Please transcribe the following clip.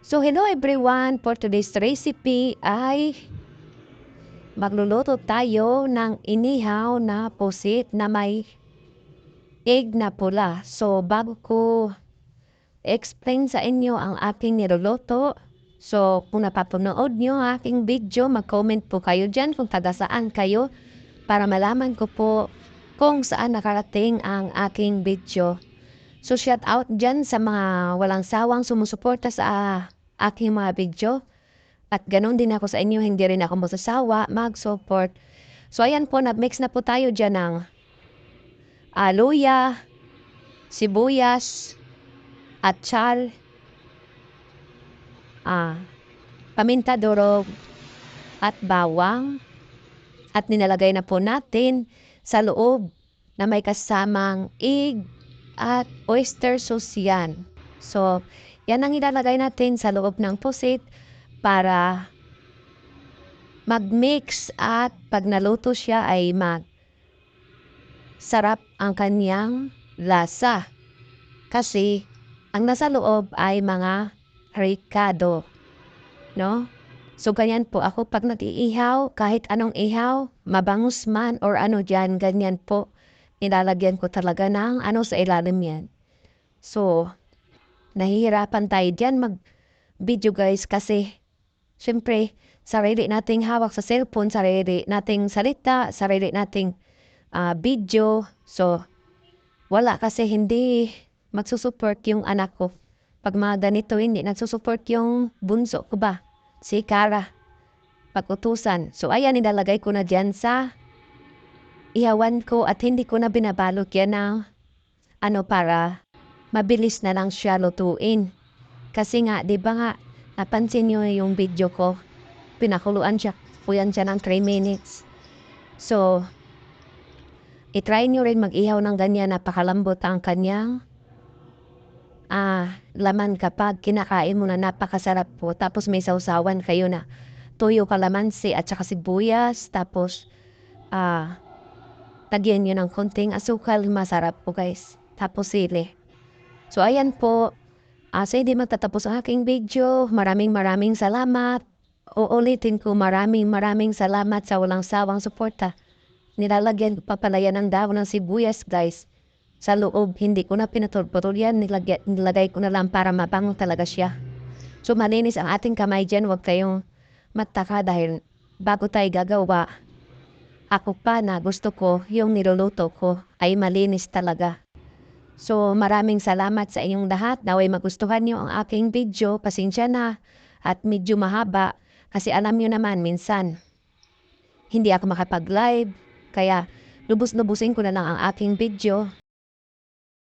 So hello everyone, for today's recipe ay magluluto tayo ng inihaw na pusit na may egg na pula. So bago ko explain sa inyo ang aking niluluto, so kung napapanood nyo ang aking video, mag-comment po kayo dyan kung taga saan kayo para malaman ko po kung saan nakarating ang aking video. So shout out dyan sa mga walang sawang sumusuporta sa aking mga video. At ganon din ako sa inyo, hindi rin ako masasawa mag-support. So ayan po, nag-mix na po tayo dyan ng luya, sibuyas, atsal, paminta durog, at bawang. At ninalagay na po natin sa loob na may kasamang egg at oyster sauce yan. So, yan ang ilalagay natin sa loob ng pusit para mag-mix at pag naluto siya ay sarap ang kanyang lasa. Kasi ang nasa loob ay mga ricado, no? So ganyan po ako pag nag-iihaw, kahit anong ihaw, mabangus man or ano dyan, ganyan po. Ilalagyan ko talaga ng ano sa ilalim yan. So, nahihirapan tayo dyan mag-video guys kasi siyempre, sarili nating hawak sa cellphone, sarili nating salita, sarili nating video. So, wala kasi hindi magsusupport yung anak ko. Pag mga ganito, hindi nagsusupport yung bunso ko ba? Si Cara. Pag-utusan. So, ayan, nilalagay ko na dyan sa ihawan ko at hindi ko na binabalot yan ng para mabilis na lang siya lutuin. Kasi nga, di ba nga, napansin nyo yung video ko, pinakuluan siya, puyan siya ng 3 minutes. So, itry nyo rin mag-ihaw ng ganyan, napakalambot ang kanyang laman kapag kinakain mo na napakasarap po. Tapos may sausawan kayo na tuyo, kalamansi at saka sibuyas. Tapos, tagyan nyo ng konting asukal, masarap po guys. Tapos sili. So, ayan po. Sa hindi magtatapos ang aking video, maraming salamat. Uulitin ko, maraming salamat sa walang sawang suporta. Nilalagyan ko pa pala yan ng dahon ng sibuyas guys. Sa loob, hindi ko na pinutol-putol yan. Nilagay ko na lang para mabango talaga siya. So, malinis ang ating kamay dyan. Huwag kayong mataka dahil bago tayo gagawa, ako pa na gusto ko yung niluluto ko ay malinis talaga. So, maraming salamat sa inyong lahat. Naway magustuhan nyo ang aking video. Pasensya na at medyo mahaba. Kasi alam nyo naman, minsan, hindi ako makapag-live. Kaya, lubos-lubusin ko na lang ang aking video.